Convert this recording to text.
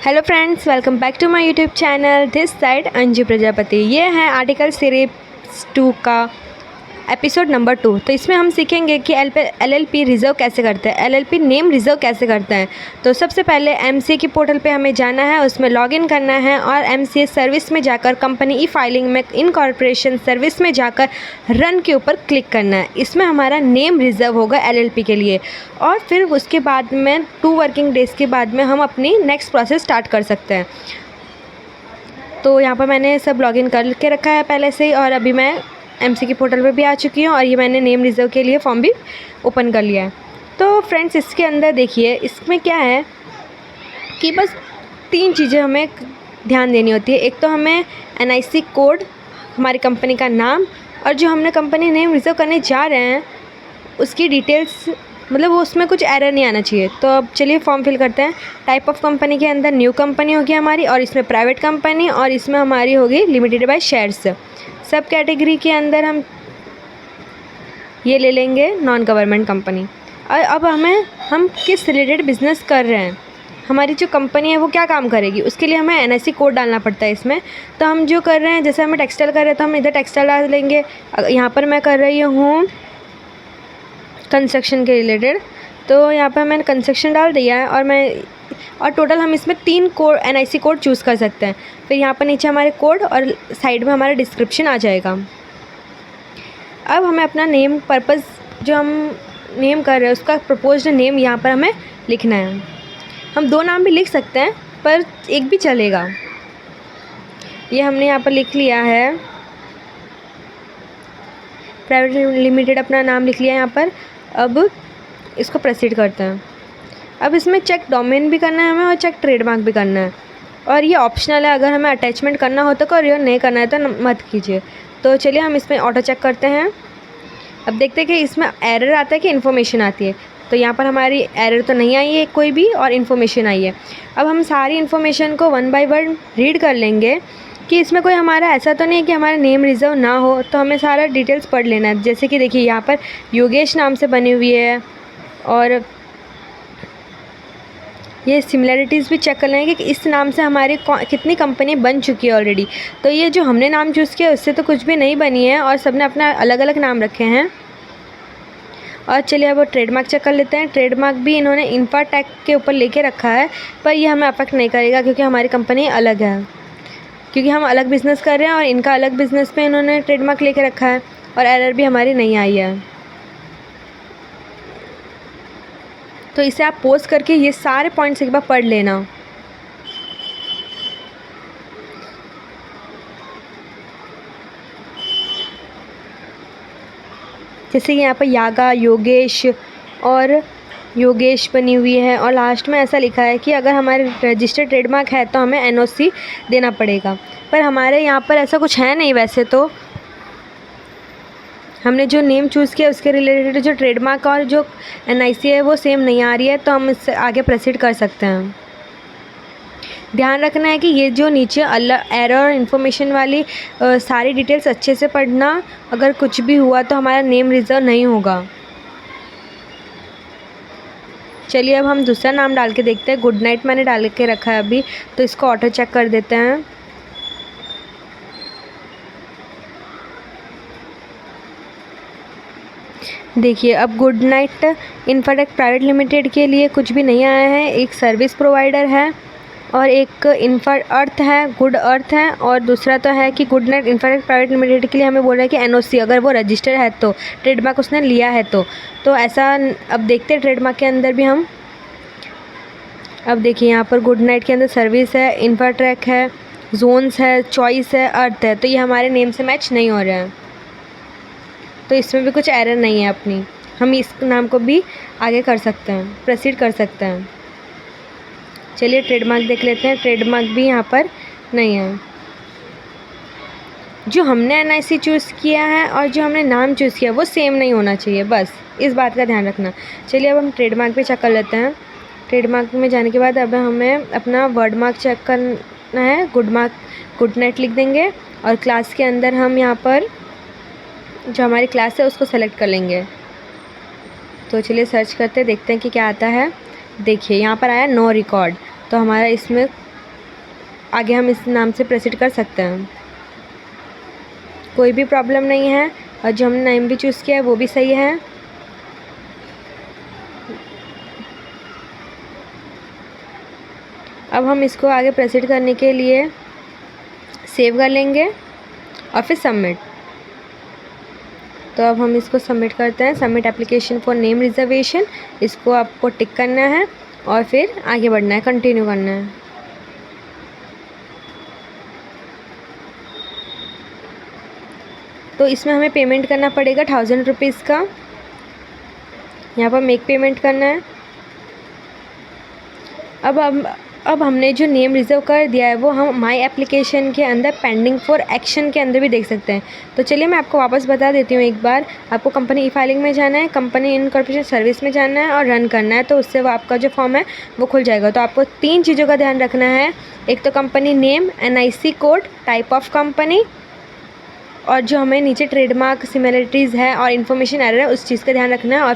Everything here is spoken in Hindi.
Hello friends, welcome back to my YouTube channel. This side Anju Prajapati. ये है आर्टिकल सीरीज 2 का एपिसोड नंबर 2। तो इसमें हम सीखेंगे कि एलएलपी रिज़र्व कैसे करते हैं, एलएलपी नेम रिज़र्व कैसे करते हैं। तो सबसे पहले एमसीए की पोर्टल पे हमें जाना है, उसमें लॉगिन करना है और एमसीए सर्विस में जाकर कंपनी ई फाइलिंग में इनकॉर्पोरेशन सर्विस में जाकर रन के ऊपर क्लिक करना है। इसमें हमारा नेम रिज़र्व होगा एलएलपी के लिए और फिर उसके बाद में 2 वर्किंग डेज़ के बाद में हम अपनी नेक्स्ट प्रोसेस स्टार्ट कर सकते हैं। तो यहाँ पर मैंने सब लॉगिन कर के रखा है पहले से ही और अभी मैं एमसी की पोर्टल पे भी आ चुकी हूँ और ये मैंने नेम रिज़र्व के लिए फॉर्म भी ओपन कर लिया है। तो फ्रेंड्स, इसके अंदर देखिए इसमें क्या है कि बस 3 चीज़ें हमें ध्यान देनी होती है। एक तो हमें एनआईसी कोड, हमारी कंपनी का नाम और जो हमने कंपनी नेम रिज़र्व करने जा रहे हैं उसकी डिटेल्स, मतलब उसमें कुछ एरर नहीं आना चाहिए। तो अब चलिए फॉर्म फिल करते हैं। टाइप ऑफ कंपनी के अंदर न्यू कंपनी होगी हमारी और इसमें प्राइवेट कंपनी और इसमें हमारी होगी लिमिटेड बाय शेयर्स। सब कैटेगरी के अंदर हम ये ले लेंगे नॉन गवर्नमेंट कंपनी। और अब हम किस रिलेटेड बिज़नेस कर रहे हैं, हमारी जो कंपनी है वो क्या काम करेगी, उसके लिए हमें एनआईसी कोड डालना पड़ता है इसमें। तो हम जो कर रहे हैं, जैसे हमें टेक्सटाइल कर रहे हैं तो हम इधर टेक्सटाइल डाल लेंगे। यहाँ पर मैं कर रही हूँ कंस्ट्रक्शन के रिलेटेड, तो यहाँ पर मैंने कंस्ट्रक्शन डाल दिया है और टोटल हम इसमें 3 कोड एनआईसी कोड चूज़ कर सकते हैं। फिर यहाँ पर नीचे हमारे कोड और साइड में हमारा डिस्क्रिप्शन आ जाएगा। अब हमें अपना नेम पर्पस, जो हम नेम कर रहे हैं उसका प्रपोज्ड नेम यहाँ पर हमें लिखना है। हम 2 नाम भी लिख सकते हैं पर एक भी चलेगा। ये हमने यहाँ पर लिख लिया है, प्राइवेट लिमिटेड अपना नाम लिख लिया है यहाँ पर। अब इसको प्रोसीड करते हैं। अब इसमें चेक डोमेन भी करना है हमें और चेक ट्रेडमार्क भी करना है और ये ऑप्शनल है। अगर हमें अटैचमेंट करना हो तो करिए, नहीं करना है तो मत कीजिए। तो चलिए हम इसमें ऑटो चेक करते हैं। अब देखते हैं कि इसमें एरर आता है कि इन्फॉर्मेशन आती है। तो यहाँ पर हमारी एरर तो नहीं आई है कोई भी और इन्फॉर्मेशन आई है। अब हम सारी इन्फॉर्मेशन को 1 बाय 1 रीड कर लेंगे कि इसमें कोई हमारा ऐसा तो नहीं है कि हमारा नेम रिज़र्व ना हो। तो हमें सारा डिटेल्स पढ़ लेना है। जैसे कि देखिए यहाँ पर योगेश नाम से बनी हुई है और ये सिमिलरिटीज़ भी चेक कर लेंगे कि इस नाम से हमारी कितनी कंपनी बन चुकी है ऑलरेडी। तो ये जो हमने नाम चूज़ किया उससे तो कुछ भी नहीं बनी है और सबने अपना अलग अलग नाम रखे हैं। और चलिए अब वो ट्रेडमार्क चेक कर लेते हैं। ट्रेडमार्क भी इन्होंने इंफ्राटेक के ऊपर लेके रखा है पर ये हमें अफेक्ट नहीं करेगा क्योंकि हमारी कंपनी अलग है, क्योंकि हम अलग बिज़नेस कर रहे हैं और इनका अलग बिज़नेस पे इन्होंने ट्रेडमार्क लेके रखा है और एरर भी हमारी नहीं आई है। तो इसे आप पॉज करके ये सारे पॉइंट्स एक बार पढ़ लेना। जैसे कि यहाँ पर यागा, योगेश और योगेश बनी हुई है और लास्ट में ऐसा लिखा है कि अगर हमारे रजिस्टर्ड ट्रेडमार्क है तो हमें एनओसी देना पड़ेगा। पर हमारे यहाँ पर ऐसा कुछ है नहीं। वैसे तो हमने जो नेम चूज़ किया उसके रिलेटेड जो ट्रेडमार्क और जो एनआईसी है वो सेम नहीं आ रही है, तो हम इससे आगे प्रोसीड कर सकते हैं। ध्यान रखना है कि ये जो नीचे एरर और इन्फॉर्मेशन वाली सारी डिटेल्स अच्छे से पढ़ना। अगर कुछ भी हुआ तो हमारा नेम रिज़र्व नहीं होगा। चलिए अब हम दूसरा नाम डाल के देखते हैं। गुड नाइट मैंने डाल के रखा है अभी, तो इसको ऑटो चेक कर देते हैं। देखिए अब good night Infratech private limited के लिए कुछ भी नहीं आया है। एक सर्विस प्रोवाइडर है और एक इंफ्रा अर्थ है, गुड अर्थ है और दूसरा तो है कि good night Infratech private limited के लिए हमें बोल रहा है कि एनओसी अगर वो रजिस्टर है तो, ट्रेडमार्क उसने लिया है तो ऐसा। अब देखते हैं ट्रेडमार्क के अंदर भी हम। अब देखिए यहाँ पर गुड नाइट के अंदर सर्विस है, इंफ्राटेक है, जोन्स है, चॉइस है, अर्थ है। तो ये हमारे नेम से मैच नहीं हो रहा है, तो इसमें भी कुछ एरर नहीं है अपनी। हम इस नाम को भी आगे कर सकते हैं, प्रोसीड कर सकते हैं। चलिए ट्रेडमार्क देख लेते हैं। ट्रेडमार्क भी यहाँ पर नहीं है। जो हमने एनआईसी चूज़ किया है और जो हमने नाम चूज़ किया वो सेम नहीं होना चाहिए, बस इस बात का ध्यान रखना। चलिए अब हम ट्रेडमार्क पे चेक कर लेते हैं। ट्रेडमार्क में जाने के बाद अब हमें अपना वर्डमार्क चेक करना है। गुड नाइट लिख देंगे और क्लास के अंदर हम यहाँ पर जो हमारी क्लास है उसको सेलेक्ट कर लेंगे। तो चलिए सर्च करते देखते हैं कि क्या आता है। देखिए यहाँ पर आया नो रिकॉर्ड, तो हमारा इसमें आगे हम इस नाम से प्रोसीड कर सकते हैं, कोई भी प्रॉब्लम नहीं है। और जो हमने नेम भी चूज़ किया है वो भी सही है। अब हम इसको आगे प्रोसीड करने के लिए सेव कर लेंगे और फिर सबमिट। तो अब हम इसको सबमिट करते हैं। Submit application for name reservation, इसको आपको टिक करना है और फिर आगे बढ़ना है, कंटिन्यू करना है। तो इसमें हमें पेमेंट करना पड़ेगा 1000 रुपीज़ का। यहाँ पर मेक पेमेंट करना है। अब हमने जो नेम रिज़र्व कर दिया है वो हम माई एप्लीकेशन के अंदर पेंडिंग फॉर एक्शन के अंदर भी देख सकते हैं। तो चलिए मैं आपको वापस बता देती हूँ एक बार। आपको कंपनी ई फाइलिंग में जाना है, कंपनी इनकॉर्पोरेशन सर्विस में जाना है और रन करना है। तो उससे वो आपका जो फॉर्म है वो खुल जाएगा। तो आपको 3 चीज़ों का ध्यान रखना है। एक तो company name, NIC code, type of company, और जो हमें नीचे ट्रेडमार्क सिमिलरिटीज़ है और इन्फॉर्मेशन एरर है उस चीज़ का ध्यान रखना है। और